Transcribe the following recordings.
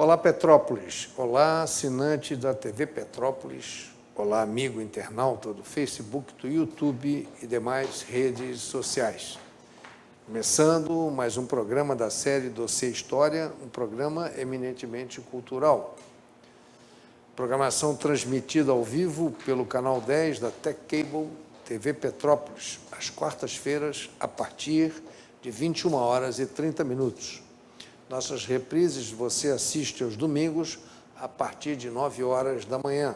Olá, Petrópolis. Olá, assinante da TV Petrópolis. Olá, amigo internauta do Facebook, do YouTube e demais redes sociais. Começando mais um programa da série Dossiê História, um programa eminentemente cultural. Programação transmitida ao vivo pelo canal 10 da Tech Cable TV Petrópolis, às quartas-feiras, a partir de 21h30. Nossas reprises você assiste aos domingos, a partir de 9h da manhã.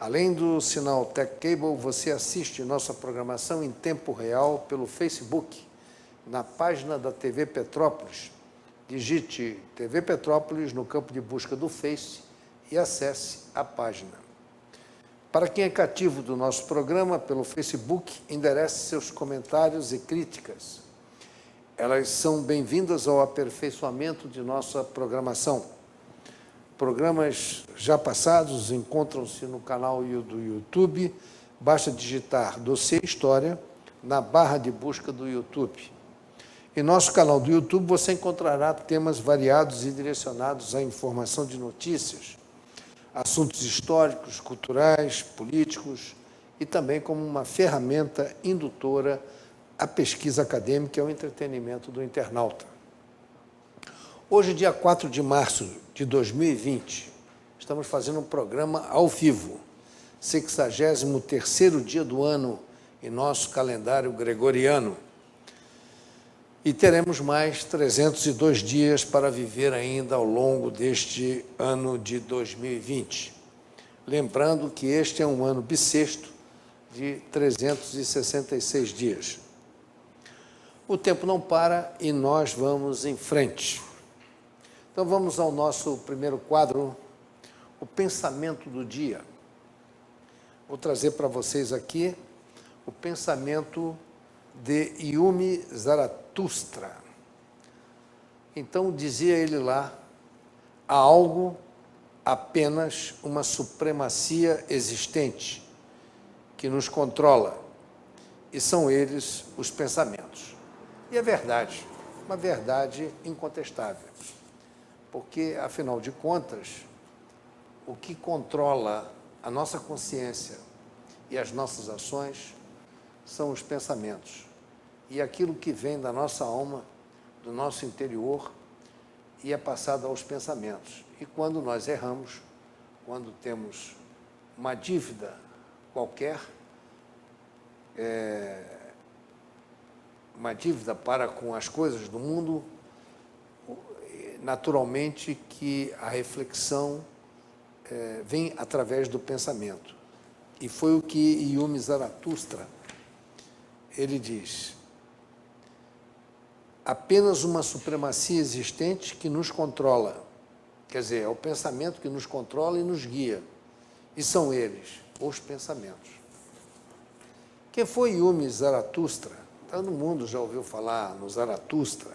Além do sinal Tech Cable, você assiste nossa programação em tempo real pelo Facebook, na página da TV Petrópolis. Digite TV Petrópolis no campo de busca do Face e acesse a página. Para quem é cativo do nosso programa pelo Facebook, enderece seus comentários e críticas. Elas são bem-vindas ao aperfeiçoamento de nossa programação. Programas já passados encontram-se no canal do YouTube. Basta digitar Dossiê História na barra de busca do YouTube. Em nosso canal do YouTube você encontrará temas variados e direcionados à informação de notícias, assuntos históricos, culturais, políticos e também como uma ferramenta indutora à pesquisa acadêmica e ao entretenimento do internauta. Hoje, dia 4 de março de 2020, estamos fazendo um programa ao vivo, 63º dia do ano em nosso calendário gregoriano. E teremos mais 302 dias para viver ainda ao longo deste ano de 2020. Lembrando que este é um ano bissexto de 366 dias. O tempo não para e nós vamos em frente. Então vamos ao nosso primeiro quadro, o pensamento do dia. Vou trazer para vocês aqui o pensamento de Yumi Zaratustra. Então, dizia ele lá, há algo, apenas uma supremacia existente que nos controla, e são eles os pensamentos. E é verdade, uma verdade incontestável, porque, afinal de contas, o que controla a nossa consciência e as nossas ações são os pensamentos. E aquilo que vem da nossa alma, do nosso interior, e é passado aos pensamentos. E quando nós erramos, quando temos uma dívida qualquer, uma dívida para com as coisas do mundo, naturalmente que a reflexão vem através do pensamento. E foi o que Yumi Zaratustra, ele diz, apenas uma supremacia existente que nos controla, quer dizer, é o pensamento que nos controla e nos guia, e são eles, os pensamentos. Quem foi Yumi Zaratustra? Todo mundo já ouviu falar no Zaratustra,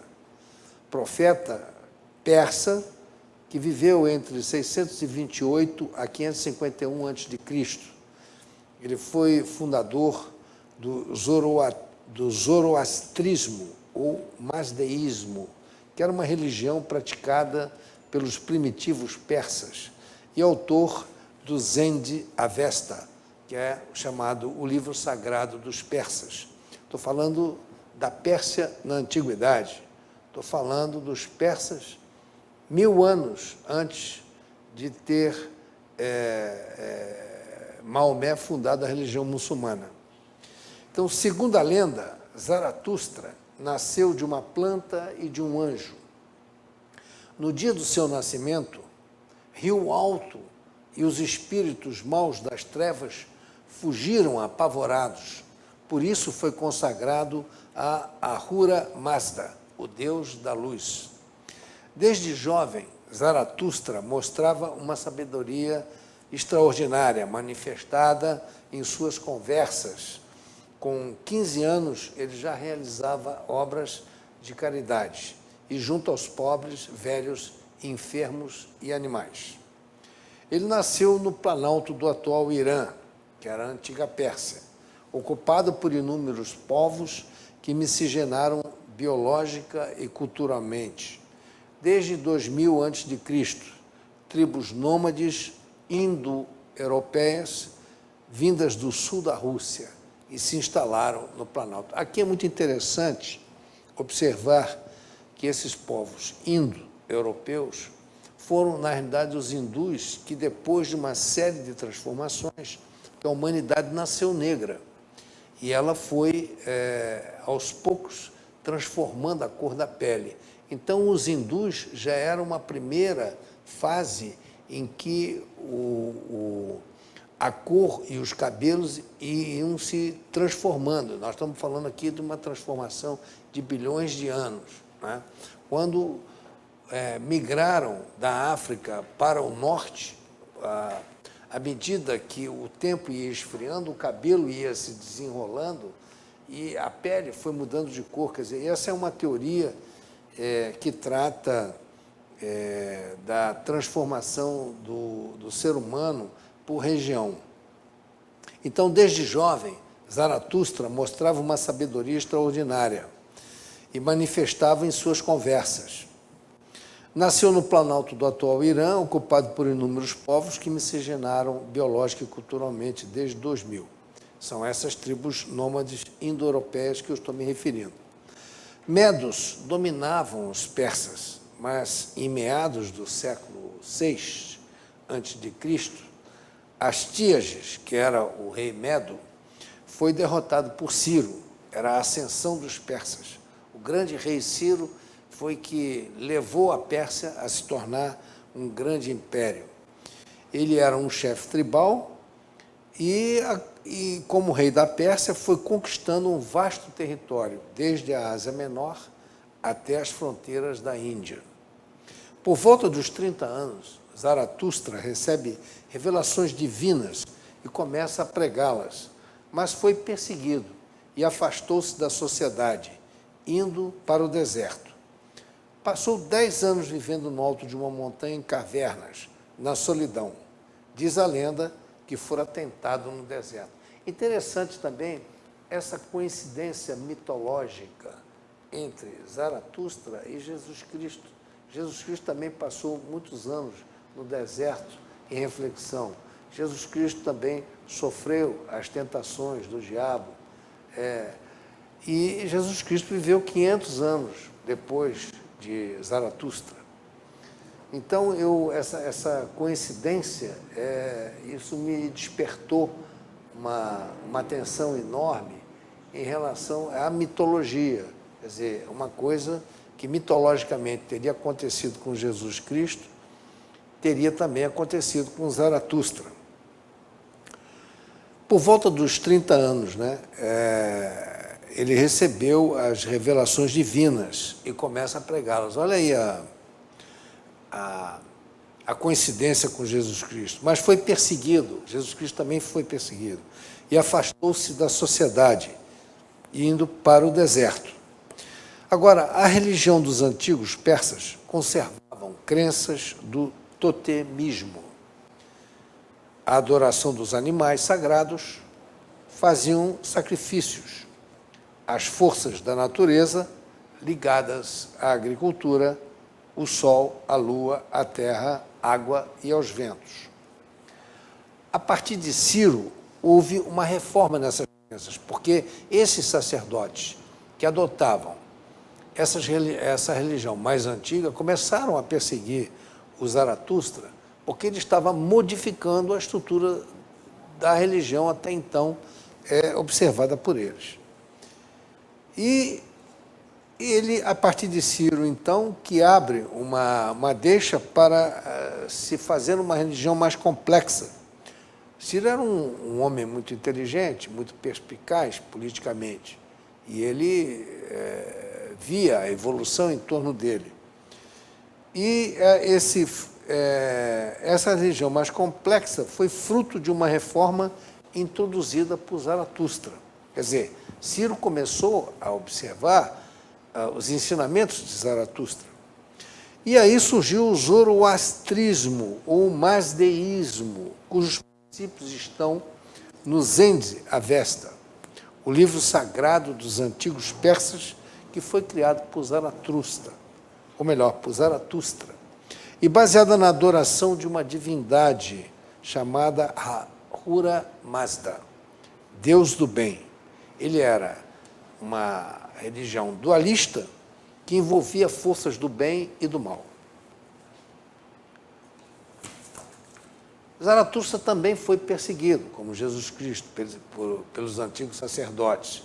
profeta persa que viveu entre 628 a 551 a.C. Ele foi fundador do zoroastrismo, ou masdeísmo, que era uma religião praticada pelos primitivos persas, e autor do Zend Avesta, que é chamado o livro sagrado dos persas. Estou falando da Pérsia na antiguidade, estou falando dos persas 1000 anos antes de ter Maomé fundado a religião muçulmana. Então, segundo a lenda, Zaratustra nasceu de uma planta e de um anjo. No dia do seu nascimento, riu alto e os espíritos maus das trevas fugiram apavorados. Por isso foi consagrado a Ahura Mazda, o deus da luz. Desde jovem, Zaratustra mostrava uma sabedoria extraordinária, manifestada em suas conversas. Com 15 anos, ele já realizava obras de caridade, e junto aos pobres, velhos, enfermos e animais. Ele nasceu no planalto do atual Irã, que era a antiga Pérsia, ocupado por inúmeros povos que miscigenaram biológica e culturalmente. Desde 2000 a.C., tribos nômades indo-europeias vindas do sul da Rússia e se instalaram no Planalto. Aqui é muito interessante observar que esses povos indo-europeus foram, na realidade, os hindus que, depois de uma série de transformações, a humanidade nasceu negra e ela foi, aos poucos, transformando a cor da pele. Então, os hindus já eram uma primeira fase em que a cor e os cabelos iam se transformando. Nós estamos falando aqui de uma transformação de bilhões de anos, né? Quando migraram da África para o norte, à medida que o tempo ia esfriando, o cabelo ia se desenrolando e a pele foi mudando de cor. Quer dizer, essa é uma teoria que trata da transformação do ser humano por região. Então, desde jovem, Zaratustra mostrava uma sabedoria extraordinária e manifestava em suas conversas. Nasceu no Planalto do atual Irã, ocupado por inúmeros povos que miscigenaram biológica e culturalmente desde 2000. São essas tribos nômades indo-europeias que eu estou me referindo. Medos dominavam os persas, mas em meados do século VI a.C., Astíages, que era o rei Medo, foi derrotado por Ciro. Era a ascensão dos persas. O grande rei Ciro foi que levou a Pérsia a se tornar um grande império. Ele era um chefe tribal e, como rei da Pérsia, foi conquistando um vasto território, desde a Ásia Menor até as fronteiras da Índia. Por volta dos 30 anos, Zaratustra recebe revelações divinas e começa a pregá-las, mas foi perseguido e afastou-se da sociedade, indo para o deserto. Passou 10 anos vivendo no alto de uma montanha em cavernas, na solidão. Diz a lenda que fora tentado no deserto. Interessante também essa coincidência mitológica entre Zaratustra e Jesus Cristo. Jesus Cristo também passou muitos anos no deserto em reflexão. Jesus Cristo também sofreu as tentações do diabo. E Jesus Cristo viveu 500 anos depois de Zaratustra. Então, essa coincidência, isso me despertou uma atenção enorme em relação à mitologia. Quer dizer, uma coisa que mitologicamente teria acontecido com Jesus Cristo, teria também acontecido com Zaratustra. Por volta dos 30 anos, né, ele recebeu as revelações divinas e começa a pregá-las. Olha aí a coincidência com Jesus Cristo. Mas foi perseguido, Jesus Cristo também foi perseguido, e afastou-se da sociedade, indo para o deserto. Agora, a religião dos antigos persas conservavam crenças do totemismo. A adoração dos animais sagrados, faziam sacrifícios às forças da natureza ligadas à agricultura, o sol, a lua, a terra, água e aos ventos. A partir de Ciro, houve uma reforma nessas crenças, porque esses sacerdotes que adotavam essa religião mais antiga começaram a perseguir o Zaratustra, porque ele estava modificando a estrutura da religião até então observada por eles. E ele, a partir de Ciro, então, que abre uma deixa para se fazer uma religião mais complexa. Ciro era um homem muito inteligente, muito perspicaz politicamente, e ele via a evolução em torno dele. E essa religião mais complexa foi fruto de uma reforma introduzida por Zaratustra. Quer dizer, Ciro começou a observar os ensinamentos de Zaratustra. E aí surgiu o zoroastrismo, ou masdeísmo, cujos princípios estão no Zend Avesta, o livro sagrado dos antigos persas, que foi criado por Zaratustra, ou melhor, por Zaratustra. e baseada na adoração de uma divindade chamada Ahura Mazda, Deus do bem. Ele era uma religião dualista que envolvia forças do bem e do mal. Zaratustra também foi perseguido, como Jesus Cristo, pelos antigos sacerdotes,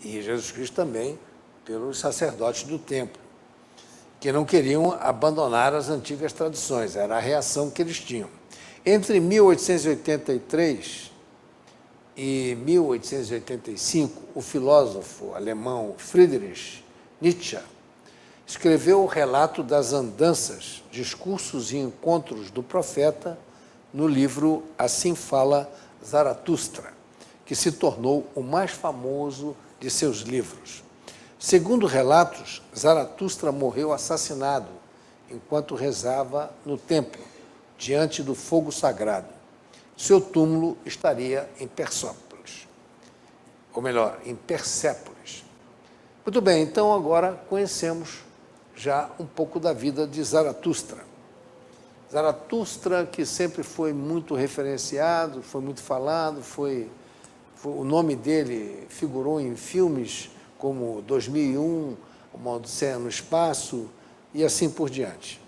e Jesus Cristo também pelos sacerdotes do templo, que não queriam abandonar as antigas tradições, era a reação que eles tinham. Entre 1883 e 1885, o filósofo alemão Friedrich Nietzsche escreveu o relato das andanças, discursos e encontros do profeta no livro Assim Fala Zaratustra, que se tornou o mais famoso de seus livros. Segundo relatos, Zaratustra morreu assassinado enquanto rezava no templo, diante do fogo sagrado. Seu túmulo estaria em Persópolis, ou melhor, em Persépolis. Muito bem, então agora conhecemos já um pouco da vida de Zaratustra. Zaratustra, que sempre foi muito referenciado, foi muito falado, o nome dele figurou em filmes como 2001, Uma Odisseia no Espaço e assim por diante.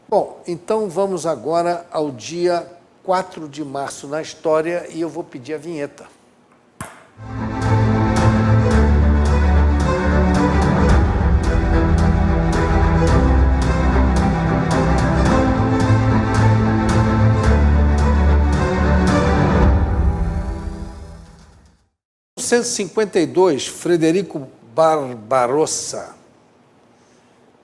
Bom, então vamos agora ao dia 4 de março na história e eu vou pedir a vinheta. 1852, Frederico Barbarossa,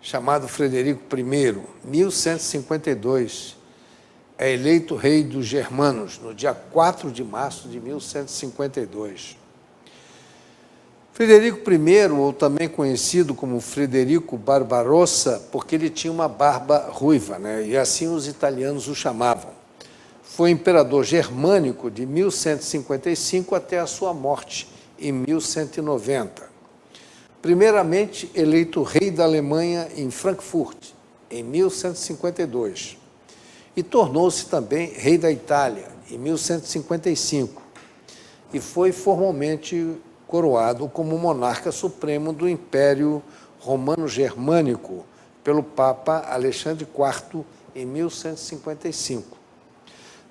chamado Frederico I, 1152, é eleito rei dos germanos no dia 4 de março de 1152. Frederico I, ou também conhecido como Frederico Barbarossa, porque ele tinha uma barba ruiva, né? E assim os italianos o chamavam. Foi imperador germânico de 1155 até a sua morte, em 1190. Primeiramente eleito rei da Alemanha em Frankfurt, em 1152, e tornou-se também rei da Itália, em 1155, e foi formalmente coroado como monarca supremo do Império Romano-Germânico pelo Papa Alexandre IV, em 1155.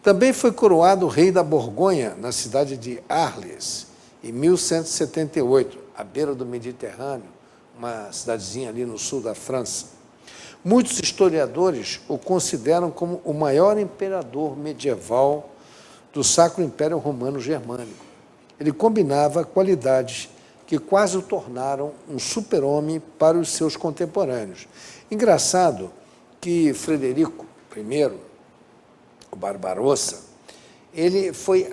Também foi coroado rei da Borgonha, na cidade de Arles, em 1178, à beira do Mediterrâneo, uma cidadezinha ali no sul da França. Muitos historiadores o consideram como o maior imperador medieval do Sacro Império Romano Germânico. Ele combinava qualidades que quase o tornaram um super-homem para os seus contemporâneos. Engraçado que Frederico I, o Barbarossa, ele foi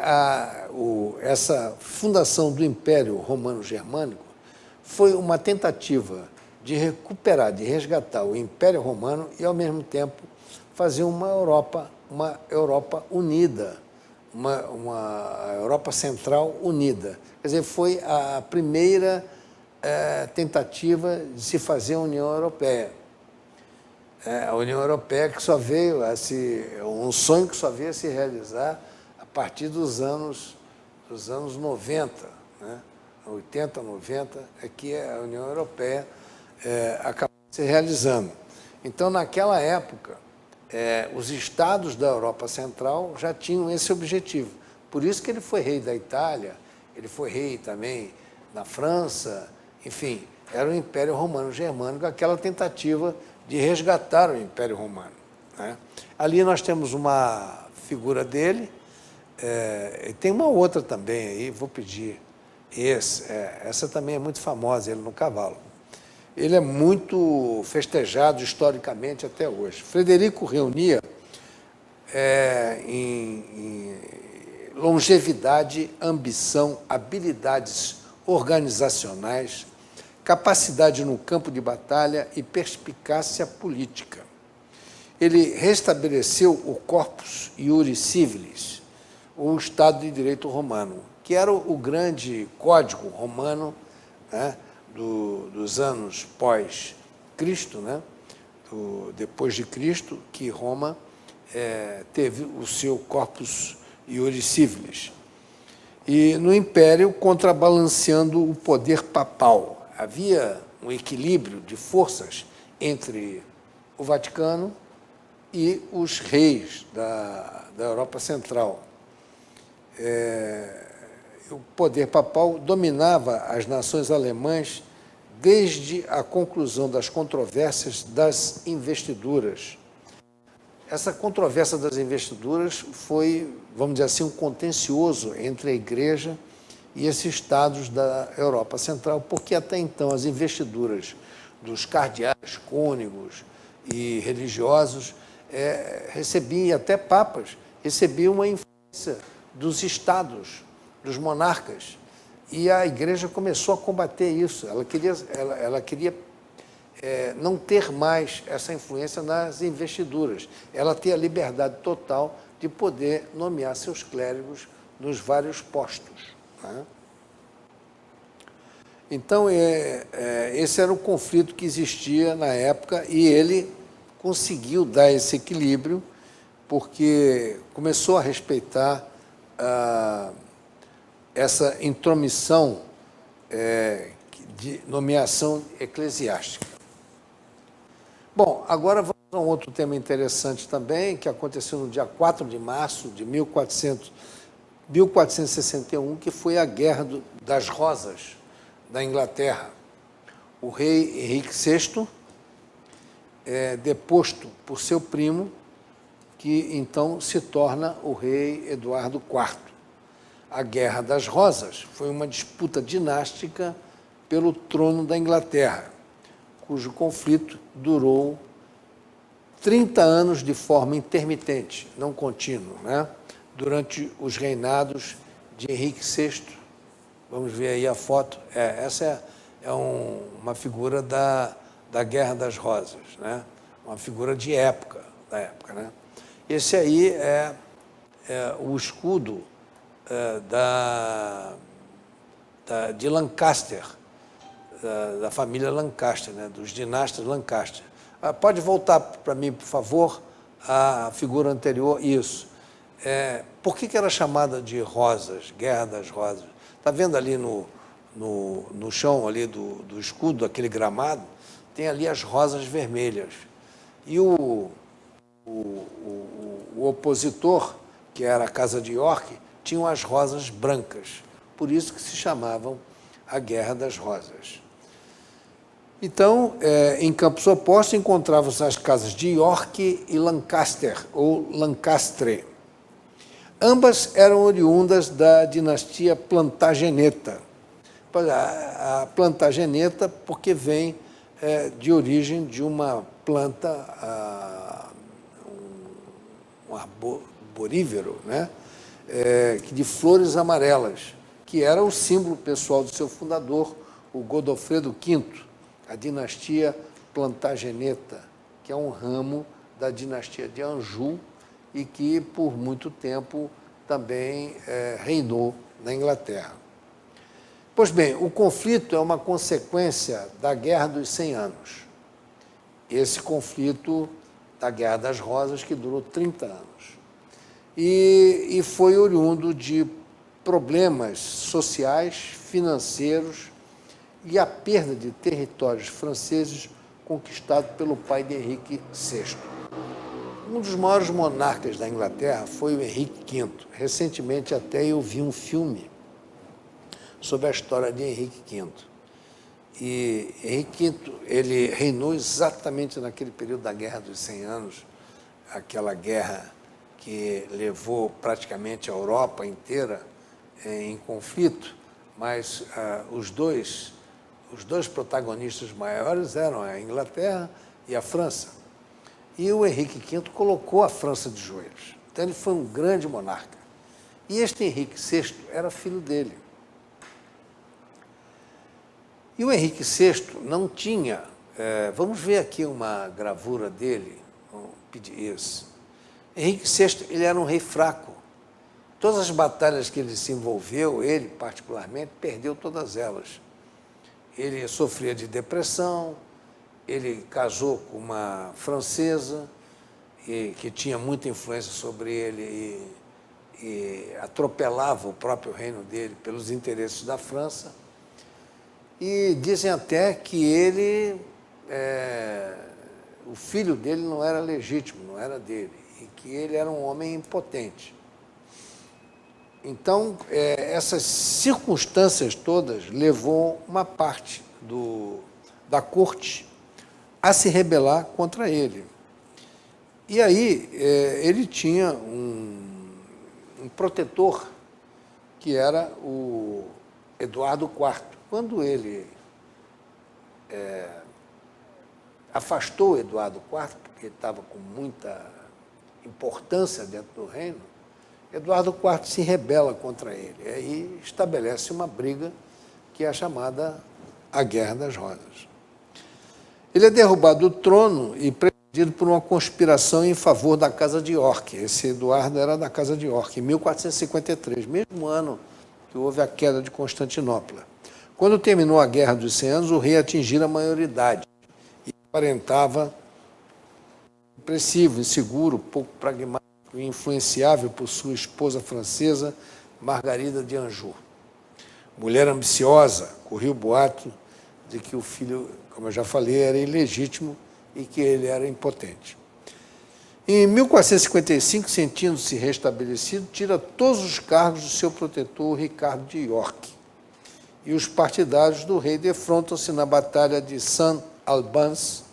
essa fundação do Império Romano-Germânico foi uma tentativa de recuperar, de resgatar o Império Romano e, ao mesmo tempo, fazer uma Europa unida, uma Europa Central unida. Quer dizer, foi a primeira tentativa de se fazer a União Europeia. A União Europeia que só veio, um sonho que só veio a se realizar a partir dos anos 90, né? 80, 90, é que a União Europeia acabou se realizando. Então, naquela época, os estados da Europa Central já tinham esse objetivo. Por isso que ele foi rei da Itália, ele foi rei também da França, enfim, era o Império Romano-Germânico, aquela tentativa de resgatar o Império Romano, né? Ali nós temos uma figura dele, e tem uma outra também aí, vou pedir. Essa também é muito famosa, ele no cavalo. Ele é muito festejado historicamente até hoje. Frederico reunia em longevidade, ambição, habilidades organizacionais, capacidade no campo de batalha e perspicácia política. Ele restabeleceu o Corpus Iuris Civilis, o Estado de Direito Romano, que era o grande código romano, né, dos anos pós-Cristo, né, depois de Cristo, que Roma teve o seu Corpus Iuris Civilis. E no Império, contrabalanceando o poder papal. Havia um equilíbrio de forças entre o Vaticano e os reis da Europa Central. O poder papal dominava as nações alemãs desde a conclusão das controvérsias das investiduras. Essa controvérsia das investiduras foi, vamos dizer assim, um contencioso entre a Igreja e esses estados da Europa Central, porque até então as investiduras dos cardeais, cônegos e religiosos recebiam, e até papas, recebiam uma influência dos estados, dos monarcas. E a Igreja começou a combater isso. Ela queria não ter mais essa influência nas investiduras. Ela ter a liberdade total de poder nomear seus clérigos nos vários postos. Né? Então, esse era o conflito que existia na época e ele conseguiu dar esse equilíbrio porque começou a respeitar essa intromissão de nomeação eclesiástica. Bom, agora vamos a um outro tema interessante também, que aconteceu no dia 4 de março de 1461, que foi a Guerra das Rosas da Inglaterra. O rei Henrique VI, deposto por seu primo, que então se torna o rei Eduardo IV. A Guerra das Rosas foi uma disputa dinástica pelo trono da Inglaterra, cujo conflito durou 30 anos de forma intermitente, não contínua, né? Durante os reinados de Henrique VI. Vamos ver aí a foto. Essa uma figura da Guerra das Rosas, né? Uma figura de época, da época, né? Esse aí é o escudo de Lancaster, da família Lancaster, né, dos dinastas Lancaster. Pode voltar para mim, por favor, a figura anterior? Isso. Por que era chamada de Rosas, Guerra das Rosas? Está vendo ali no chão ali do escudo, aquele gramado? Tem ali as rosas vermelhas. E o opositor, que era a Casa de York, tinham as rosas brancas. Por isso que se chamavam a Guerra das Rosas. Então, em campos opostos, encontravam-se as casas de York e Lancaster, ou Lancastre. Ambas eram oriundas da dinastia Plantageneta. A Plantageneta, porque vem de origem de uma planta, um arborífero, né? De flores amarelas, que era o símbolo pessoal do seu fundador, o Godofredo V, a dinastia Plantageneta, que é um ramo da dinastia de Anjou e que, por muito tempo, também reinou na Inglaterra. Pois bem, o conflito é uma consequência da Guerra dos 100 Anos. Esse conflito da Guerra das Rosas, que durou 30 anos. E foi oriundo de problemas sociais, financeiros e a perda de territórios franceses conquistados pelo pai de Henrique VI. Um dos maiores monarcas da Inglaterra foi o Henrique V. Recentemente até eu vi um filme sobre a história de Henrique V. E Henrique V, ele reinou exatamente naquele período da Guerra dos 100 Anos, aquela guerra que levou praticamente a Europa inteira em conflito, mas os dois protagonistas maiores eram a Inglaterra e a França. E o Henrique V colocou a França de joelhos. Então, ele foi um grande monarca. E este Henrique VI era filho dele. E o Henrique VI não tinha... vamos ver aqui uma gravura dele. Vamos pedir isso. Henrique VI, ele era um rei fraco. Todas as batalhas que ele se envolveu, ele particularmente, perdeu todas elas. Ele sofria de depressão, ele casou com uma francesa que tinha muita influência sobre ele e atropelava o próprio reino dele pelos interesses da França. E dizem até que o filho dele não era legítimo, não era dele, e que ele era um homem impotente. Então, essas circunstâncias todas levou uma parte da corte a se rebelar contra ele. E aí ele tinha um protetor, que era o Eduardo IV. Quando ele afastou Eduardo IV, porque ele estava com muita importância dentro do reino, Eduardo IV se rebela contra ele. E aí estabelece uma briga que é a chamada a Guerra das Rosas. Ele é derrubado do trono e precedido por uma conspiração em favor da Casa de York. Esse Eduardo era da Casa de York, em 1453, mesmo ano que houve a queda de Constantinopla. Quando terminou a Guerra dos 100 Anos, o rei atingira a maioridade e aparentava depressivo, inseguro, pouco pragmático e influenciável por sua esposa francesa, Margarida de Anjou. Mulher ambiciosa, corria o boato de que o filho, como eu já falei, era ilegítimo e que ele era impotente. Em 1455, sentindo-se restabelecido, tira todos os cargos do seu protetor, Ricardo de York. E os partidários do rei defrontam-se na Batalha de Saint-Albans,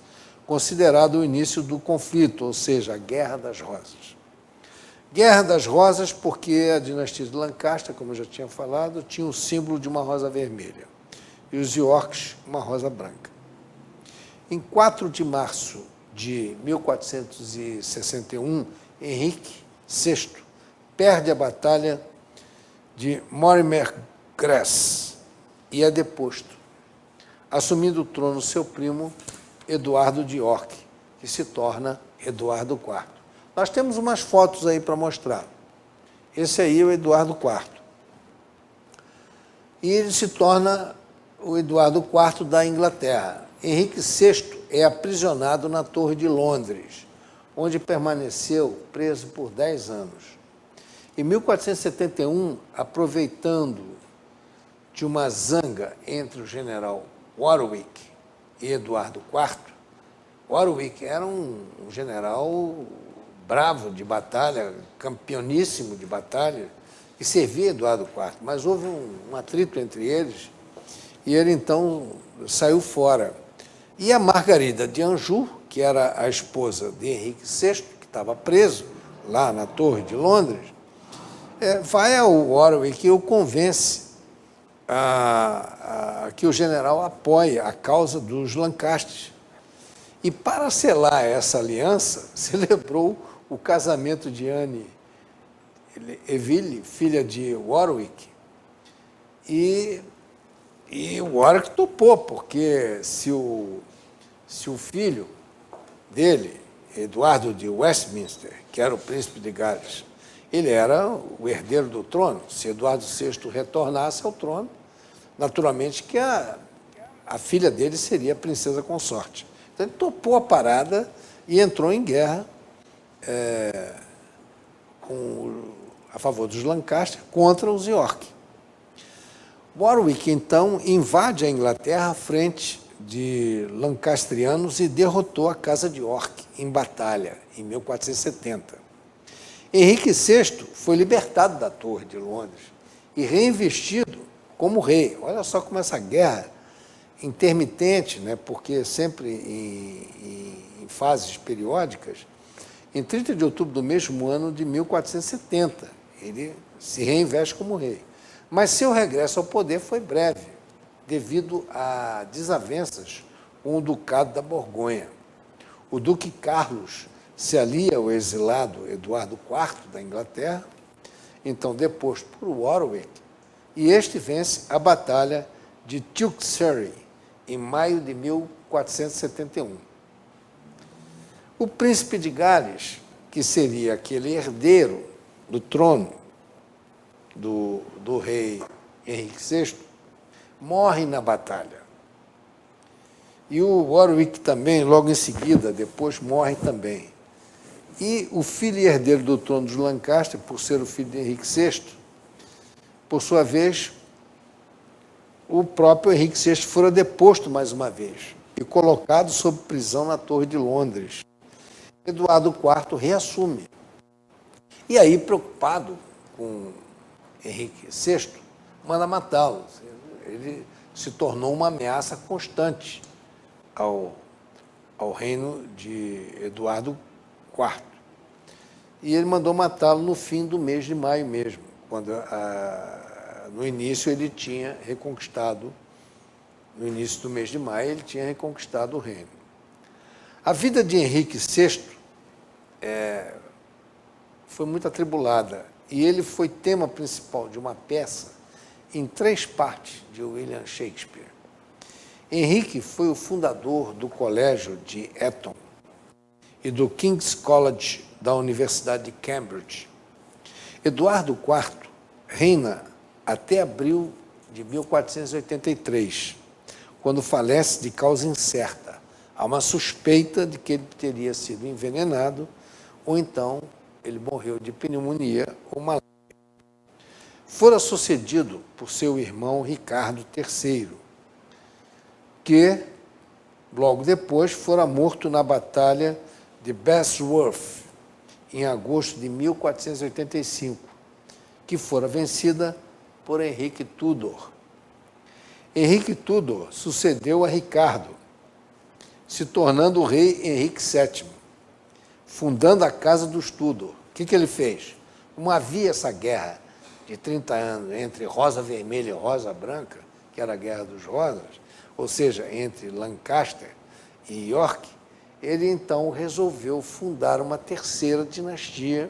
considerado o início do conflito, ou seja, a Guerra das Rosas. Guerra das Rosas porque a dinastia de Lancaster, como eu já tinha falado, tinha o símbolo de uma rosa vermelha, e os Yorks uma rosa branca. Em 4 de março de 1461, Henrique VI perde a Batalha de Mortimer-Cres e é deposto, assumindo o trono seu primo Eduardo de York, que se torna Eduardo IV. Nós temos umas fotos aí para mostrar. Esse aí é o Eduardo IV. E ele se torna o Eduardo IV da Inglaterra. Henrique VI é aprisionado na Torre de Londres, onde permaneceu preso por 10 anos. Em 1471, aproveitando de uma zanga entre o general Warwick e Eduardo IV, Warwick era um general bravo de batalha, campeoníssimo de batalha, e servia Eduardo IV, mas houve um atrito entre eles, e ele, então, saiu fora. E a Margarida de Anjou, que era a esposa de Henrique VI, que estava preso lá na Torre de Londres, vai ao Warwick e o convence que o general apoie a causa dos Lancaster. E, para selar essa aliança, celebrou o casamento de Anne Eville, filha de Warwick, e o Warwick topou, porque se o filho dele, Eduardo de Westminster, que era o príncipe de Gales, ele era o herdeiro do trono. Se Eduardo VI retornasse ao trono, naturalmente que a filha dele seria a princesa consorte. Então, ele topou a parada e entrou em guerra a favor dos Lancaster contra os York. Warwick, então, invade a Inglaterra à frente de lancastrianos e derrotou a Casa de York em batalha, em 1470. Henrique VI foi libertado da Torre de Londres e reinvestido como rei. Olha só como essa guerra intermitente, né, porque sempre em fases periódicas, em 30 de outubro do mesmo ano de 1470, ele se reinveste como rei. Mas seu regresso ao poder foi breve, devido a desavenças com o Ducado da Borgonha. O Duque Carlos se alia ao exilado Eduardo IV da Inglaterra, então deposto por Warwick, e este vence a Batalha de Tewkesbury, em maio de 1471. O príncipe de Gales, que seria aquele herdeiro do trono do rei Henrique VI, morre na batalha. E o Warwick também, logo em seguida, depois morre também. E o filho e herdeiro do trono dos Lancaster, por ser o filho de Henrique VI, por sua vez, o próprio Henrique VI fora deposto mais uma vez e colocado sob prisão na Torre de Londres. Eduardo IV reassume. E aí, preocupado com Henrique VI, manda matá-lo. Ele se tornou uma ameaça constante ao reino de Eduardo IV. E ele mandou matá-lo no fim do mês de maio mesmo, quando no início ele tinha reconquistado, no início do mês de maio, ele tinha reconquistado o reino. A vida de Henrique VI foi muito atribulada, e ele foi tema principal de uma peça em 3 partes de William Shakespeare. Henrique foi o fundador do Colégio de Eton e do King's College da Universidade de Cambridge. Eduardo IV reina até abril de 1483, quando falece de causa incerta. Há uma suspeita de que ele teria sido envenenado, ou então ele morreu de pneumonia ou malária. Fora sucedido por seu irmão Ricardo III, que, logo depois, fora morto na Batalha de Bosworth, em agosto de 1485, que fora vencida por Henrique Tudor. Henrique Tudor sucedeu a Ricardo, se tornando o rei Henrique VII, fundando a Casa dos Tudor. O que ele fez? Como havia essa guerra de 30 anos entre Rosa Vermelha e Rosa Branca, que era a Guerra dos Rosas, ou seja, entre Lancaster e York, ele então resolveu fundar uma terceira dinastia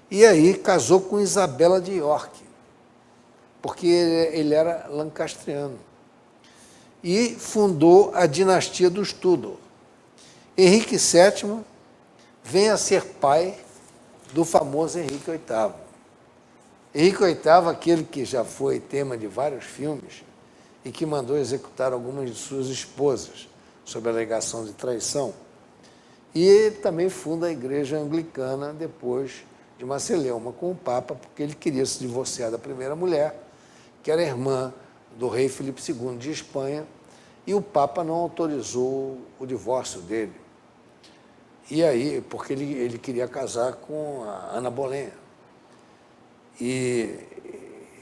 e aí casou com Isabela de York, porque ele era lancastriano, e fundou a dinastia dos Tudor. Henrique VII vem a ser pai do famoso Henrique VIII. Henrique VIII, aquele que já foi tema de vários filmes e que mandou executar algumas de suas esposas sob a alegação de traição. E ele também funda a Igreja Anglicana depois de uma celeuma com o Papa, porque ele queria se divorciar da primeira mulher, que era irmã do rei Filipe II de Espanha, e o Papa não autorizou o divórcio dele. E aí, porque ele queria casar com a Ana Boleyn. E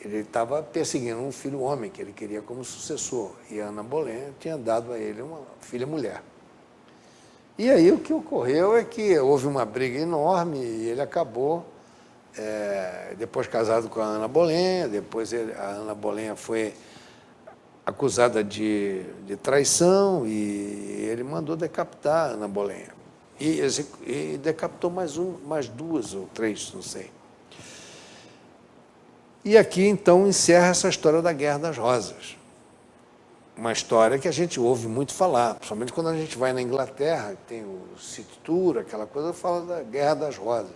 ele estava perseguindo um filho homem que ele queria como sucessor, e a Ana Boleyn tinha dado a ele uma filha mulher. E aí o que ocorreu é que houve uma briga enorme e ele acabou, depois casado com a Ana Boleyn, depois a Ana Boleyn foi acusada de traição e ele mandou decapitar a Ana Boleyn. E decapitou mais 2 ou 3, não sei. E aqui, então, encerra essa história da Guerra das Rosas. Uma história que a gente ouve muito falar, principalmente quando a gente vai na Inglaterra, tem o City Tour, aquela coisa, fala da Guerra das Rosas.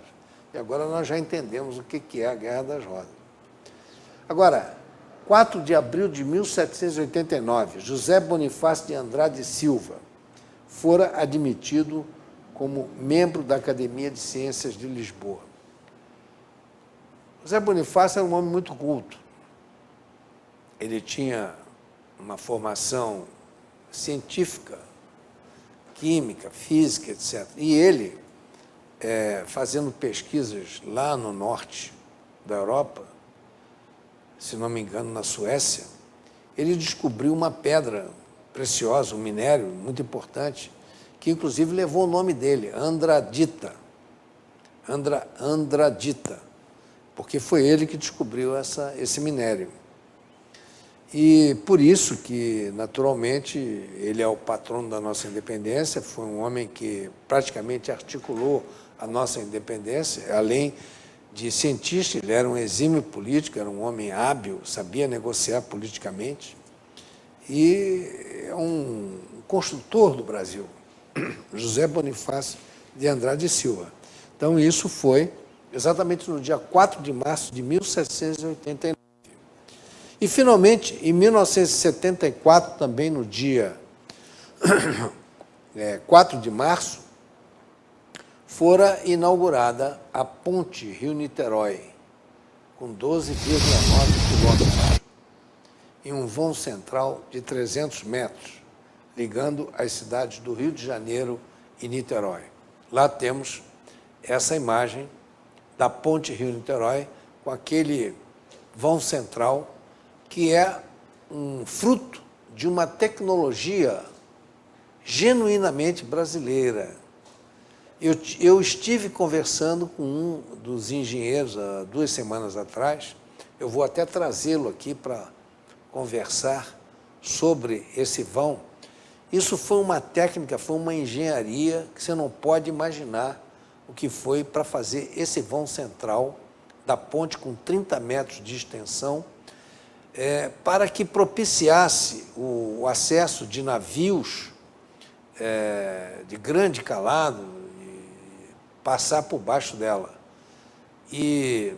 E agora nós já entendemos o que é a Guerra das Rosas. Agora, 4 de abril de 1789, José Bonifácio de Andrade e Silva fora admitido como membro da Academia de Ciências de Lisboa. José Bonifácio era um homem muito culto. Ele tinha uma formação científica, química, física, etc. E ele, fazendo pesquisas lá no norte da Europa, se não me engano, na Suécia, ele descobriu uma pedra preciosa, um minério muito importante, que inclusive levou o nome dele, andradita. Andradita, porque foi ele que descobriu esse minério. E por isso que, naturalmente, ele é o patrono da nossa independência, foi um homem que praticamente articulou a nossa independência, além de cientista, ele era um exímio político, era um homem hábil, sabia negociar politicamente, e é um construtor do Brasil, José Bonifácio de Andrade e Silva. Então, isso foi exatamente no dia 4 de março de 1789. E, finalmente, em 1974, também no dia 4 de março, fora inaugurada a Ponte Rio-Niterói, com 12,9 quilômetros, em um vão central de 300 metros, ligando as cidades do Rio de Janeiro e Niterói. Lá temos essa imagem da Ponte Rio-Niterói, com aquele vão central, que é um fruto de uma tecnologia genuinamente brasileira. Eu estive conversando com um dos engenheiros há 2 semanas atrás, eu vou até trazê-lo aqui para conversar sobre esse vão. Isso foi uma técnica, foi uma engenharia que você não pode imaginar o que foi para fazer esse vão central da ponte com 30 metros de extensão, para que propiciasse o acesso de navios de grande calado e passar por baixo dela. E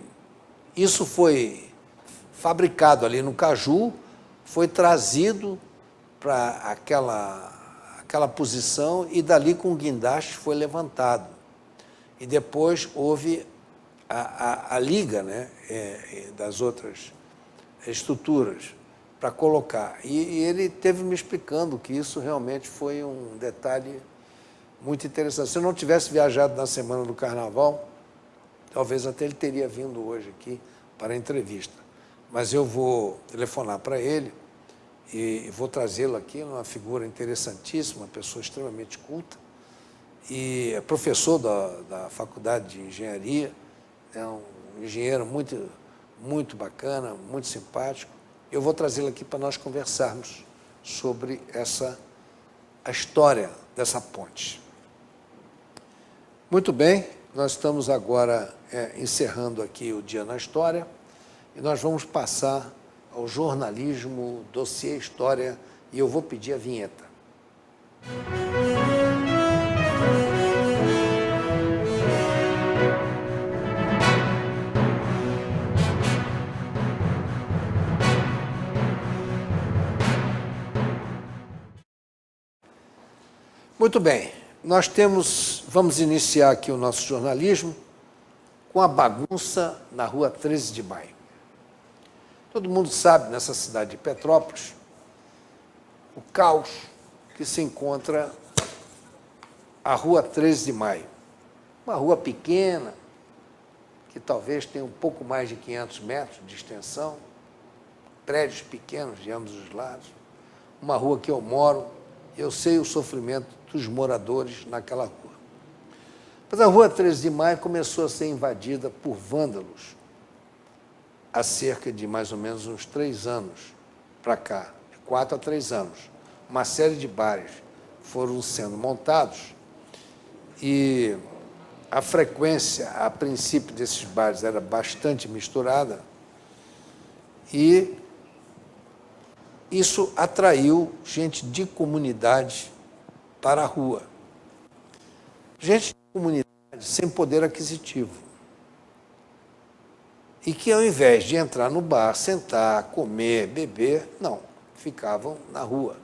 isso foi fabricado ali no Caju, foi trazido para aquela posição e dali com o guindaste foi levantado. E depois houve a liga, né, das outras estruturas para colocar. E ele teve me explicando que isso realmente foi um detalhe muito interessante. Se eu não tivesse viajado na semana do Carnaval, talvez até ele teria vindo hoje aqui para a entrevista. Mas eu vou telefonar para ele e vou trazê-lo aqui, uma figura interessantíssima, uma pessoa extremamente culta, e é professor da Faculdade de Engenharia, é um engenheiro muito bacana, muito simpático. Eu vou trazê-lo aqui para nós conversarmos sobre a história dessa ponte. Muito bem, nós estamos agora encerrando aqui o Dia na História e nós vamos passar ao jornalismo, dossiê História, e eu vou pedir a vinheta. Muito bem, vamos iniciar aqui o nosso jornalismo com a bagunça na Rua 13 de Maio. Todo mundo sabe, nessa cidade de Petrópolis, o caos que se encontra a Rua 13 de Maio. Uma rua pequena, que talvez tenha um pouco mais de 500 metros de extensão, prédios pequenos de ambos os lados, uma rua que eu moro, eu sei o sofrimento dos moradores naquela rua. Mas a Rua 13 de Maio começou a ser invadida por vândalos há cerca de mais ou menos uns 3 anos para cá, de 4 a 3 anos. Uma série de bares foram sendo montados e a frequência, a princípio, desses bares era bastante misturada e isso atraiu gente de comunidade para a rua. Gente de comunidade sem poder aquisitivo. E que, ao invés de entrar no bar, sentar, comer, beber, não, ficavam na rua.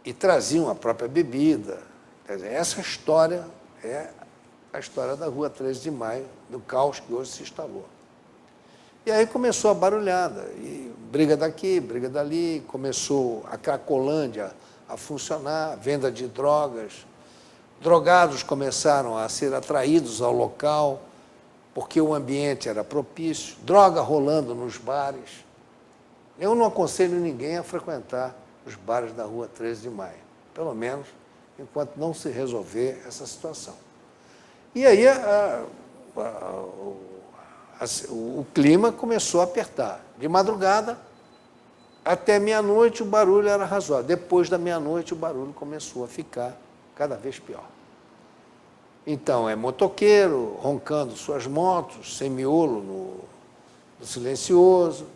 E traziam a própria bebida. Quer dizer, essa história é a história da Rua 13 de Maio, do caos que hoje se instalou. E aí começou a barulhada, e briga daqui, briga dali, começou a Cracolândia a funcionar, venda de drogas, drogados começaram a ser atraídos ao local, porque o ambiente era propício, droga rolando nos bares. Eu não aconselho ninguém a frequentar os bares da Rua 13 de Maio, pelo menos enquanto não se resolver essa situação. E aí o clima começou a apertar. De madrugada até meia-noite o barulho era razoável. Depois da meia-noite o barulho começou a ficar cada vez pior. Então, é motoqueiro roncando suas motos, sem miolo no silencioso,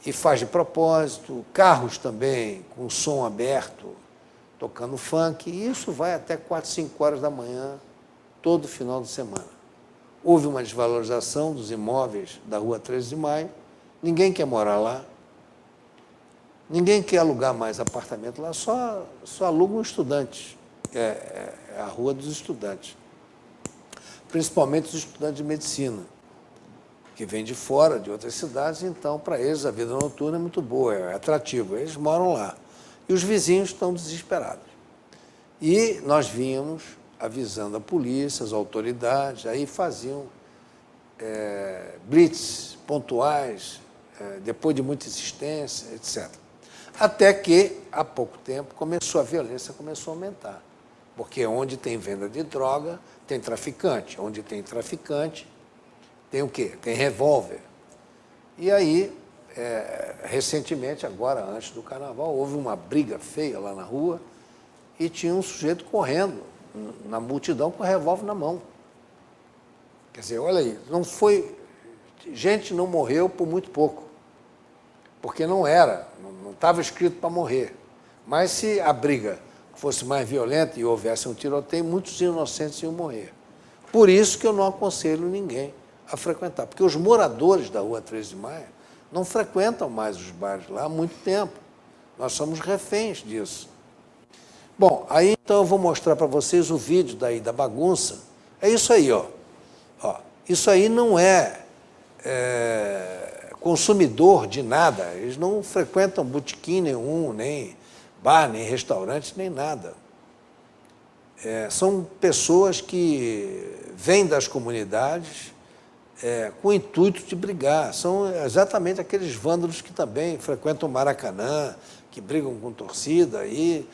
e faz de propósito, carros também com som aberto, tocando funk, e isso vai até 4, 5 horas da manhã, todo final de semana. Houve uma desvalorização dos imóveis da Rua 13 de Maio, ninguém quer morar lá, Ninguém quer alugar mais apartamento lá, só alugam estudantes. É a rua dos estudantes. Principalmente os estudantes de medicina, que vêm de fora, de outras cidades, então, para eles, a vida noturna é muito boa, é atrativo. Eles moram lá. E os vizinhos estão desesperados. E nós vínhamos avisando a polícia, as autoridades, aí faziam blitz pontuais, depois de muita insistência, etc. Até que, há pouco tempo, a violência começou a aumentar. Porque onde tem venda de droga, tem traficante. Onde tem traficante, tem o quê? Tem revólver. E aí, recentemente, agora, antes do carnaval, houve uma briga feia lá na rua e tinha um sujeito correndo na multidão com o revólver na mão. Quer dizer, olha aí, gente não morreu por muito pouco, porque não estava escrito para morrer. Mas se a briga fosse mais violenta e houvesse um tiroteio, muitos inocentes iam morrer. Por isso que eu não aconselho ninguém a frequentar, porque os moradores da Rua 13 de Maio não frequentam mais os bares lá há muito tempo. Nós somos reféns disso. Bom, aí então eu vou mostrar para vocês o vídeo daí da bagunça. É isso aí, ó. Isso aí não é consumidor de nada. Eles não frequentam botequim nenhum, nem bar, nem restaurante, nem nada. São pessoas que vêm das comunidades com o intuito de brigar. São exatamente aqueles vândalos que também frequentam o Maracanã, que brigam com torcida e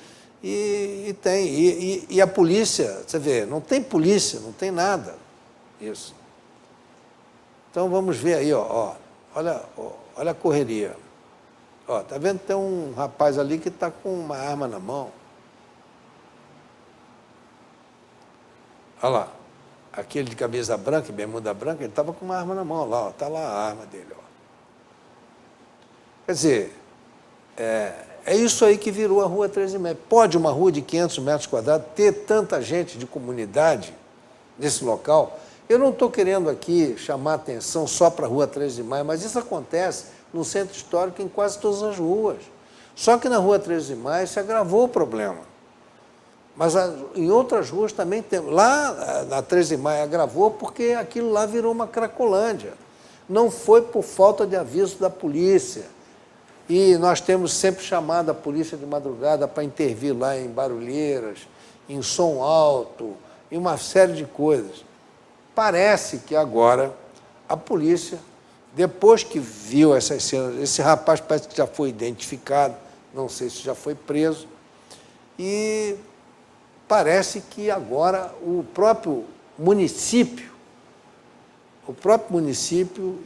a polícia, você vê, não tem polícia, não tem nada. Isso. Então vamos ver aí, olha a correria. Tá vendo? Tem um rapaz ali que está com uma arma na mão. Olha lá, aquele de camisa branca, bermuda branca, ele estava com uma arma na mão, lá, está lá a arma dele. Quer dizer, é isso aí que virou a Rua 13 de Maio. Pode uma rua de 500 metros quadrados ter tanta gente de comunidade nesse local? Eu não estou querendo aqui chamar atenção só para a Rua 13 de Maio, mas isso acontece no centro histórico em quase todas as ruas. Só que na Rua 13 de Maio se agravou o problema. Mas em outras ruas também tem. Lá na 13 de Maio agravou porque aquilo lá virou uma cracolândia. Não foi por falta de aviso da polícia. E nós temos sempre chamado a polícia de madrugada para intervir lá em barulheiras, em som alto, em uma série de coisas. Parece que agora a polícia, depois que viu essas cenas, esse rapaz parece que já foi identificado, não sei se já foi preso, e parece que agora o próprio município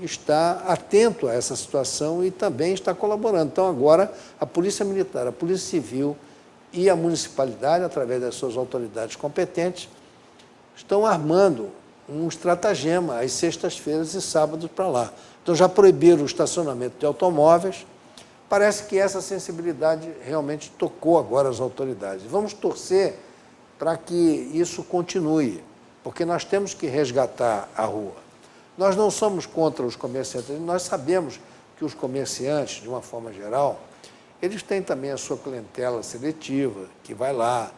está atento a essa situação e também está colaborando. Então, agora, a Polícia Militar, a Polícia Civil e a municipalidade, através das suas autoridades competentes, estão armando um estratagema às sextas-feiras e sábados para lá. Então, já proibiram o estacionamento de automóveis. Parece que essa sensibilidade realmente tocou agora as autoridades. Vamos torcer para que isso continue, porque nós temos que resgatar a rua. Nós não somos contra os comerciantes, nós sabemos que os comerciantes, de uma forma geral, eles têm também a sua clientela seletiva, que vai lá,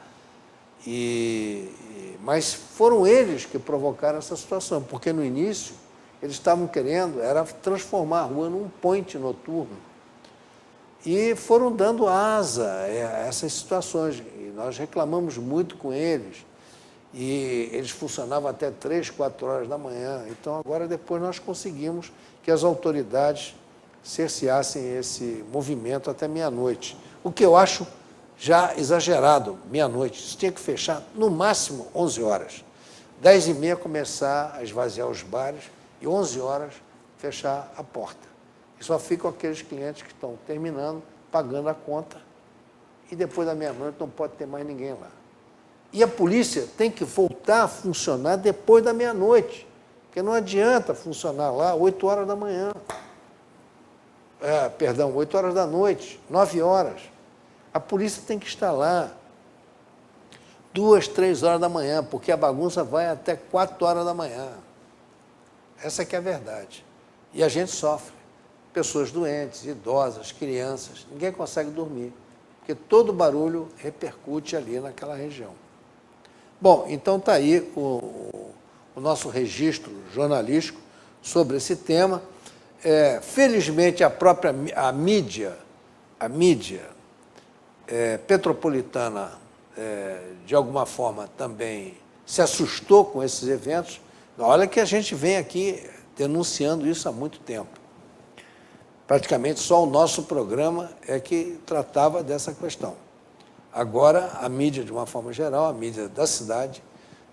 mas foram eles que provocaram essa situação, porque no início eles estavam querendo transformar a rua num point noturno. E foram dando asa a essas situações. E nós reclamamos muito com eles. E eles funcionavam até 3, 4 horas da manhã. Então, agora, depois, nós conseguimos que as autoridades cerceassem esse movimento até meia-noite. O que eu acho já exagerado, meia-noite. Isso tinha que fechar, no máximo, 11 horas. 10h30 começar a esvaziar os bares e 11 horas fechar a porta. E só ficam aqueles clientes que estão terminando, pagando a conta, e depois da meia-noite não pode ter mais ninguém lá. E a polícia tem que voltar a funcionar depois da meia-noite, porque não adianta funcionar lá 8 horas da manhã. 8 horas da noite, 9 horas. A polícia tem que estar lá 2, 3 horas da manhã, porque a bagunça vai até 4 horas da manhã. Essa que é a verdade. E a gente sofre pessoas doentes, idosas, crianças, ninguém consegue dormir, porque todo barulho repercute ali naquela região. Bom, então está aí o nosso registro jornalístico sobre esse tema. Felizmente, a mídia petropolitana, de alguma forma, também se assustou com esses eventos. Olha que a gente vem aqui denunciando isso há muito tempo. Praticamente só o nosso programa é que tratava dessa questão. Agora, a mídia, de uma forma geral, a mídia da cidade,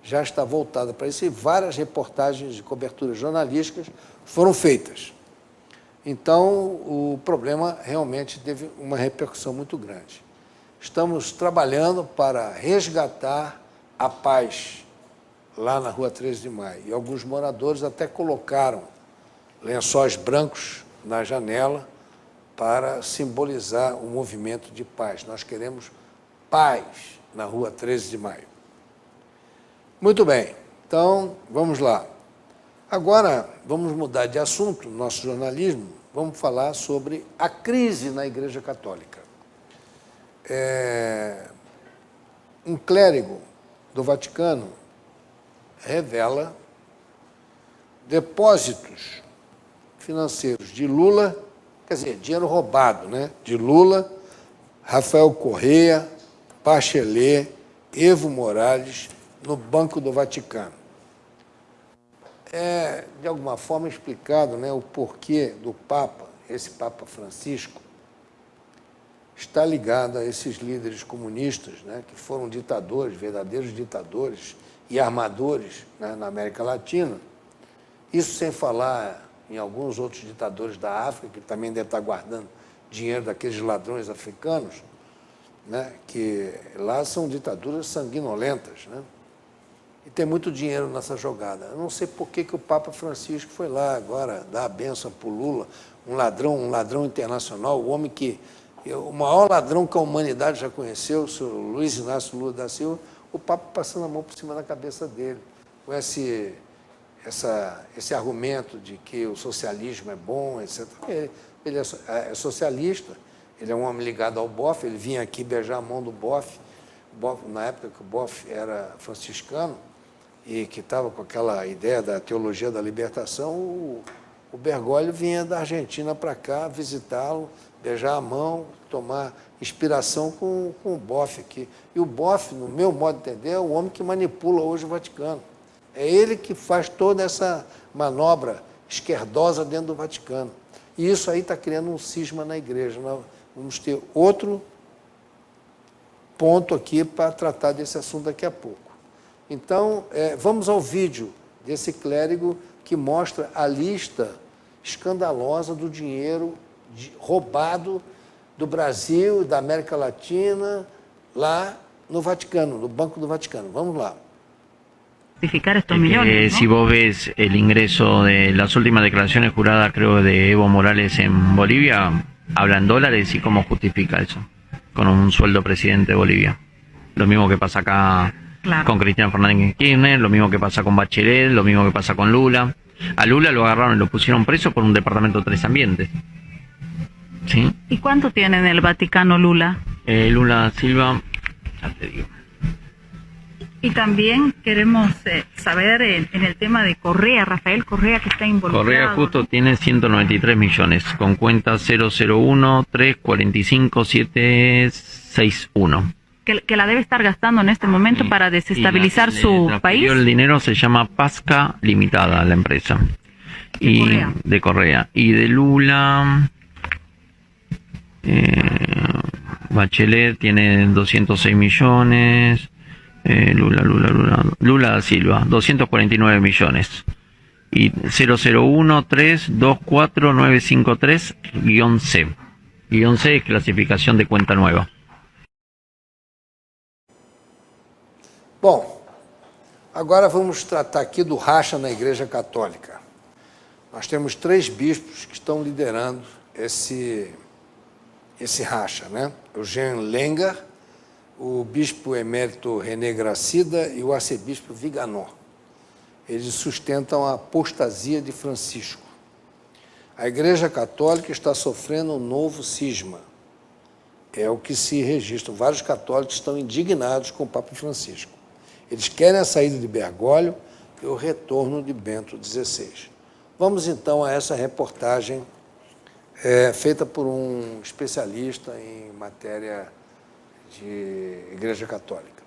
já está voltada para isso e várias reportagens de cobertura jornalísticas foram feitas. Então, o problema realmente teve uma repercussão muito grande. Estamos trabalhando para resgatar a paz lá na Rua 13 de Maio. E alguns moradores até colocaram lençóis brancos na janela para simbolizar o movimento de paz. Nós queremos paz na Rua 13 de Maio. Muito bem, então vamos lá. Agora vamos mudar de assunto no nosso jornalismo, vamos falar sobre a crise na Igreja Católica. Um clérigo do Vaticano revela depósitos financeiros de Lula, quer dizer, dinheiro roubado, né? De Lula, Rafael Correa, Bachelet, Evo Morales, no Banco do Vaticano. De alguma forma, explicado, né, o porquê do Papa, esse Papa Francisco, está ligado a esses líderes comunistas, né, que foram ditadores, verdadeiros ditadores e armadores, né, na América Latina. Isso sem falar em alguns outros ditadores da África, que também devem estar guardando dinheiro daqueles ladrões africanos, né, que lá são ditaduras sanguinolentas, né? E tem muito dinheiro nessa jogada. Eu não sei por que o Papa Francisco foi lá agora dar a bênção para o Lula, um ladrão internacional, o maior ladrão que a humanidade já conheceu, o senhor Luiz Inácio Lula da Silva, o Papa passando a mão por cima da cabeça dele, com esse argumento de que o socialismo é bom, etc. Ele é socialista, ele é um homem ligado ao Boff, ele vinha aqui beijar a mão do Boff, na época que o Boff era franciscano, e que estava com aquela ideia da teologia da libertação, o Bergoglio vinha da Argentina para cá visitá-lo, beijar a mão, tomar inspiração com o Boff aqui. E o Boff, no meu modo de entender, é o homem que manipula hoje o Vaticano. É ele que faz toda essa manobra esquerdosa dentro do Vaticano. E isso aí está criando um cisma na igreja. Nós vamos ter outro ponto aqui para tratar desse assunto daqui a pouco. Então, vamos ao vídeo desse clérigo que mostra a lista escandalosa do dinheiro roubado do Brasil e da América Latina lá no Vaticano, no Banco do Vaticano. Vamos lá. Estos millones, ¿no? Si vos ves el ingreso de las últimas declaraciones juradas, creo, de Evo Morales en Bolivia, habla en dólares y cómo justifica eso, con un sueldo presidente de Bolivia. Lo mismo que pasa acá, claro, con Cristina Fernández Kirchner, lo mismo que pasa con Bachelet, lo mismo que pasa con Lula. A Lula lo agarraron y lo pusieron preso por un departamento de 3 ambientes. ¿Sí? ¿Y cuánto tiene en el Vaticano Lula? Lula Silva, ya te digo. Y también queremos saber en el tema de Correa, Rafael Correa, que está involucrado. Correa justo tiene 193 millones, con cuenta 001-345-761. Que la debe estar gastando en este momento para desestabilizar su país. El dinero se llama Pasca Limitada, la empresa. De Correa. Y de Lula, Bachelet tiene 206 millones. Lula da Silva, 249 millones. Y 001324953-C. -C es clasificación de cuenta nueva. Bom, agora vamos tratar aqui do racha na Igreja Católica. Nós temos 3 bispos que estão liderando esse racha, né? Eugênio Lengar, o bispo emérito René Gracida e o arcebispo Viganò. Eles sustentam a apostasia de Francisco. A Igreja Católica está sofrendo um novo cisma. É o que se registra. Vários católicos estão indignados com o Papa Francisco. Eles querem a saída de Bergoglio e o retorno de Bento XVI. Vamos, então, a essa reportagem feita por um especialista em matéria de Igreja Católica.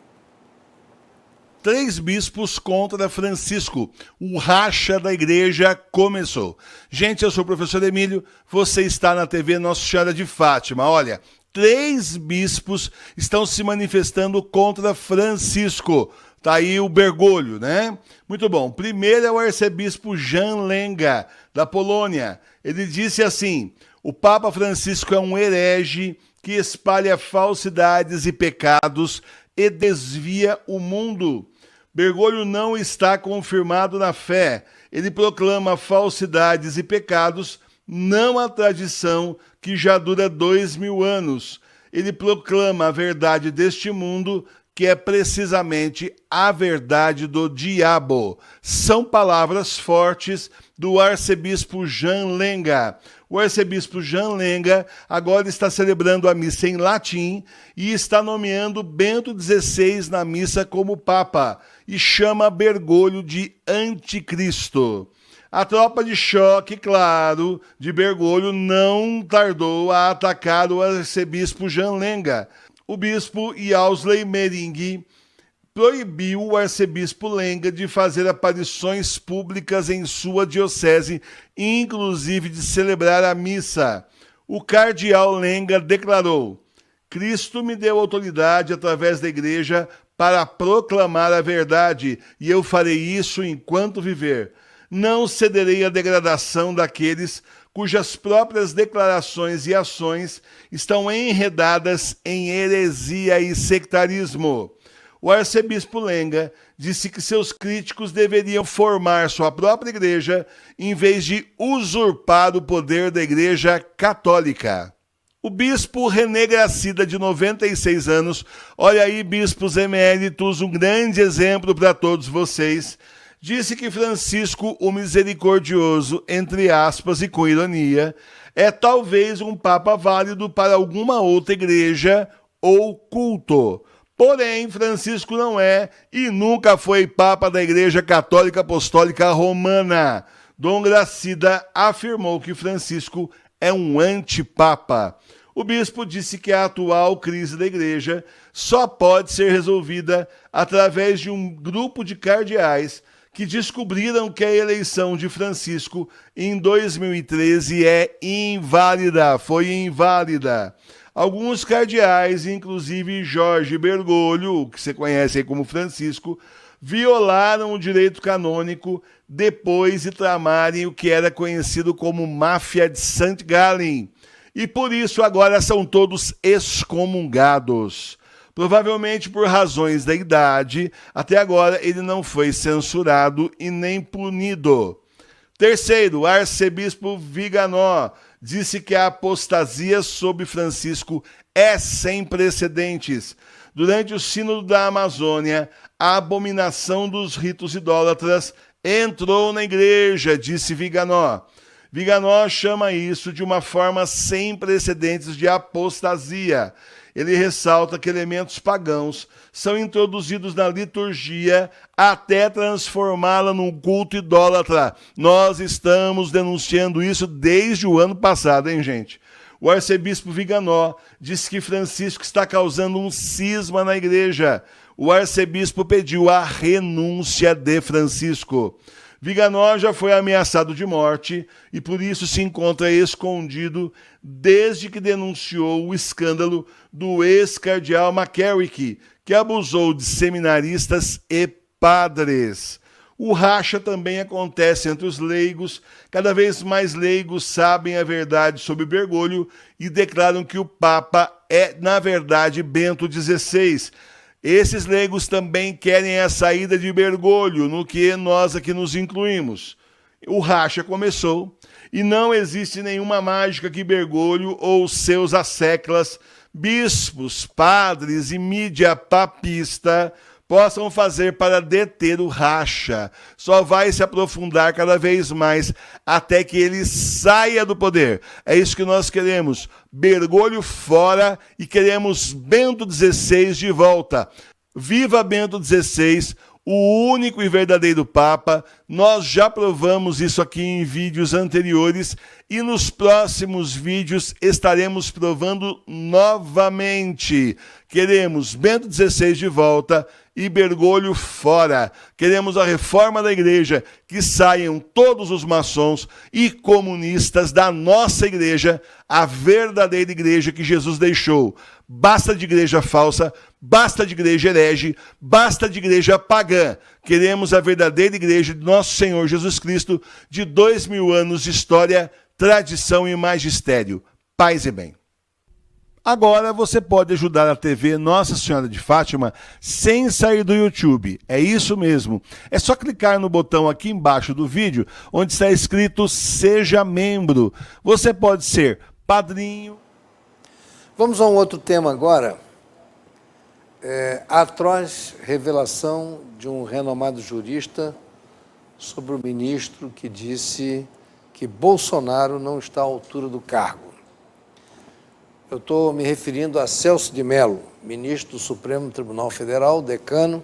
3 bispos contra Francisco. O racha da igreja começou. Gente, eu sou o professor Emílio, você está na TV Nossa Senhora de Fátima. Olha, 3 bispos estão se manifestando contra Francisco. Tá aí o Bergoglio, né? Muito bom. Primeiro é o arcebispo Jan Lenga, da Polônia. Ele disse assim: o Papa Francisco é um herege que espalha falsidades e pecados e desvia o mundo. Bergoglio não está confirmado na fé. Ele proclama falsidades e pecados, não a tradição que já dura 2000 anos. Ele proclama a verdade deste mundo, que é precisamente a verdade do diabo. São palavras fortes do arcebispo Jan Lenga. O arcebispo Jan Lenga agora está celebrando a missa em latim e está nomeando Bento XVI na missa como papa e chama Bergoglio de anticristo. A tropa de choque, claro, de Bergoglio não tardou a atacar o arcebispo Jan Lenga. O bispo Yausley Mering proibiu o arcebispo Lenga de fazer aparições públicas em sua diocese, inclusive de celebrar a missa. O cardeal Lenga declarou: Cristo me deu autoridade através da igreja para proclamar a verdade, e eu farei isso enquanto viver. Não cederei à degradação daqueles cujas próprias declarações e ações estão enredadas em heresia e sectarismo. O arcebispo Lenga disse que seus críticos deveriam formar sua própria igreja em vez de usurpar o poder da Igreja Católica. O bispo René Gracida, de 96 anos, olha aí, bispos eméritos, um grande exemplo para todos vocês, disse que Francisco, o misericordioso, entre aspas e com ironia, é talvez um papa válido para alguma outra igreja ou culto. Porém, Francisco não é e nunca foi papa da Igreja Católica Apostólica Romana. Dom Gracida afirmou que Francisco é um antipapa. O bispo disse que a atual crise da igreja só pode ser resolvida através de um grupo de cardeais que descobriram que a eleição de Francisco em 2013 é inválida, foi inválida. Alguns cardeais, inclusive Jorge Bergoglio, que você conhece aí como Francisco, violaram o direito canônico depois de tramarem o que era conhecido como máfia de St. Gallen. E por isso agora são todos excomungados. Provavelmente por razões da idade, até agora ele não foi censurado e nem punido. Terceiro, o arcebispo Viganò disse que a apostasia sob Francisco é sem precedentes. Durante o sínodo da Amazônia, a abominação dos ritos idólatras entrou na igreja, disse Viganò. Viganò chama isso de uma forma sem precedentes de apostasia. Ele ressalta que elementos pagãos são introduzidos na liturgia até transformá-la num culto idólatra. Nós estamos denunciando isso desde o ano passado, hein, gente? O arcebispo Viganò disse que Francisco está causando um cisma na igreja. O arcebispo pediu a renúncia de Francisco. Viganò já foi ameaçado de morte e por isso se encontra escondido desde que denunciou o escândalo do ex-cardeal McCarrick, que abusou de seminaristas e padres. O racha também acontece entre os leigos. Cada vez mais leigos sabem a verdade sobre Bergoglio e declaram que o Papa é, na verdade, Bento XVI. Esses leigos também querem a saída de Bergoglio, no que nós aqui nos incluímos. O racha começou e não existe nenhuma mágica que Bergoglio ou seus asseclas, bispos, padres e mídia papista possam fazer para deter o racha. Só vai se aprofundar cada vez mais até que ele saia do poder. É isso que nós queremos. Bergoglio fora e queremos Bento XVI de volta. Viva Bento XVI, o único e verdadeiro Papa. Nós já provamos isso aqui em vídeos anteriores e nos próximos vídeos estaremos provando novamente. Queremos Bento XVI de volta e Bergoglio fora. Queremos a reforma da igreja, que saiam todos os maçons e comunistas da nossa igreja, a verdadeira igreja que Jesus deixou. Basta de igreja falsa, basta de igreja herege, basta de igreja pagã. Queremos a verdadeira igreja de nosso Senhor Jesus Cristo, de 2000 anos de história, tradição e magistério. Paz e bem. Agora você pode ajudar a TV Nossa Senhora de Fátima sem sair do YouTube. É isso mesmo. É só clicar no botão aqui embaixo do vídeo, onde está escrito Seja Membro. Você pode ser padrinho. Vamos a um outro tema agora. A atroz revelação de um renomado jurista sobre o ministro que disse que Bolsonaro não está à altura do cargo. Eu estou me referindo a Celso de Mello, ministro do Supremo Tribunal Federal, decano,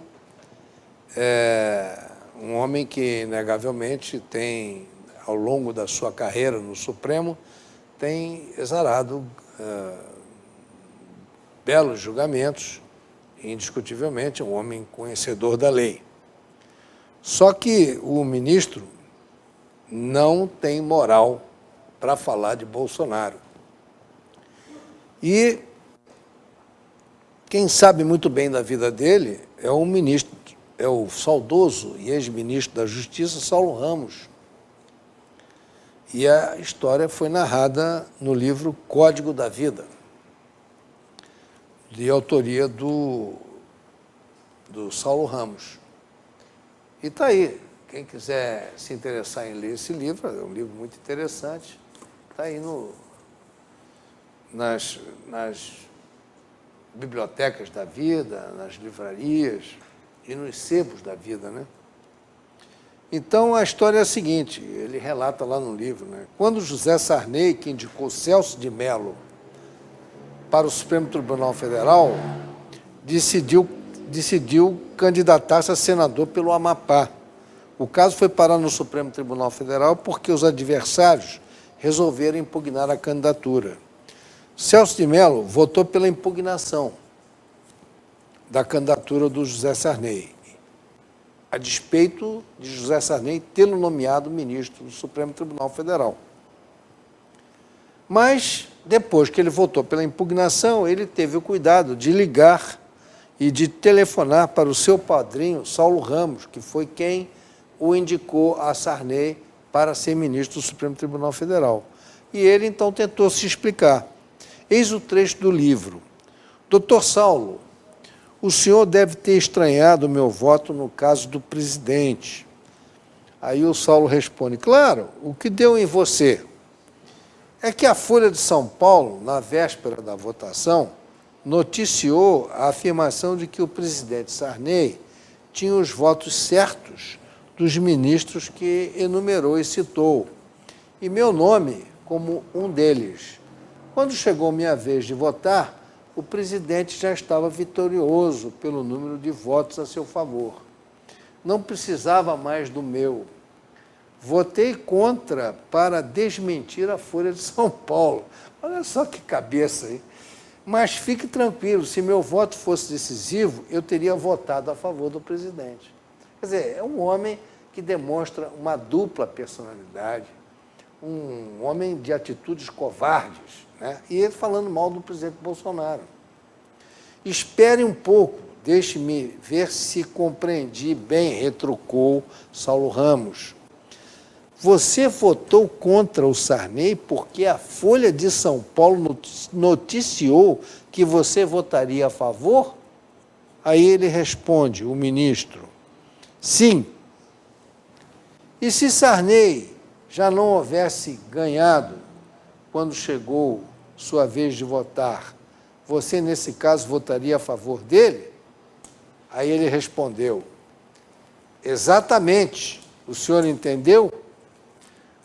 um homem que, inegavelmente, tem, ao longo da sua carreira no Supremo, tem exarado belos julgamentos, indiscutivelmente, é um homem conhecedor da lei. Só que o ministro não tem moral para falar de Bolsonaro. E quem sabe muito bem da vida dele é o ministro, é o saudoso e ex-ministro da Justiça, Saulo Ramos. E a história foi narrada no livro Código da Vida, de autoria do Saulo Ramos. E está aí. Quem quiser se interessar em ler esse livro, é um livro muito interessante, está aí nas bibliotecas da vida, nas livrarias e nos sebos da vida, né? Então, a história é a seguinte, ele relata lá no livro, né? Quando José Sarney, que indicou Celso de Mello para o Supremo Tribunal Federal, decidiu candidatar-se a senador pelo Amapá. O caso foi parar no Supremo Tribunal Federal porque os adversários resolveram impugnar a candidatura. Celso de Mello votou pela impugnação da candidatura do José Sarney, a despeito de José Sarney tê-lo nomeado ministro do Supremo Tribunal Federal. Mas, depois que ele votou pela impugnação, ele teve o cuidado de ligar e de telefonar para o seu padrinho, Saulo Ramos, que foi quem o indicou a Sarney para ser ministro do Supremo Tribunal Federal. E ele, então, tentou se explicar. Eis o trecho do livro. Doutor Saulo, o senhor deve ter estranhado o meu voto no caso do presidente. Aí o Saulo responde, claro, o que deu em você é que a Folha de São Paulo, na véspera da votação, noticiou a afirmação de que o presidente Sarney tinha os votos certos dos ministros que enumerou e citou, e meu nome como um deles. Quando chegou minha vez de votar, o presidente já estava vitorioso pelo número de votos a seu favor. Não precisava mais do meu. Votei contra para desmentir a Folha de São Paulo. Olha só que cabeça aí. Mas fique tranquilo, se meu voto fosse decisivo, eu teria votado a favor do presidente. Quer dizer, é um homem que demonstra uma dupla personalidade, um homem de atitudes covardes, né? E ele falando mal do presidente Bolsonaro. Espere um pouco, deixe-me ver se compreendi bem, retrucou Saulo Ramos. Você votou contra o Sarney porque a Folha de São Paulo noticiou que você votaria a favor? Aí ele responde, o ministro, sim. E se Sarney já não houvesse ganhado quando chegou sua vez de votar, você, nesse caso, votaria a favor dele? Aí ele respondeu, exatamente, o senhor entendeu?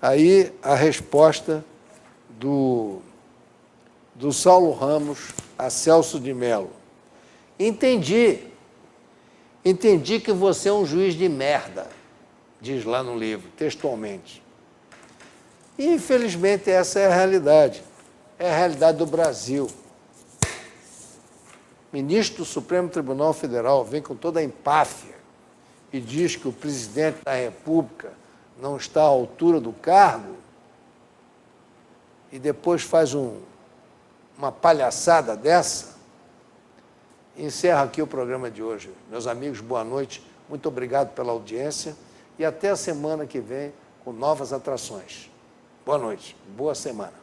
Aí a resposta do Saulo Ramos a Celso de Mello. Entendi que você é um juiz de merda, diz lá no livro, textualmente. E, infelizmente, essa é a realidade do Brasil. Ministro do Supremo Tribunal Federal vem com toda a empáfia e diz que o presidente da República não está à altura do cargo e depois faz uma palhaçada dessa. Encerro aqui o programa de hoje. Meus amigos, boa noite, muito obrigado pela audiência e até a semana que vem com novas atrações. Boa noite, boa semana.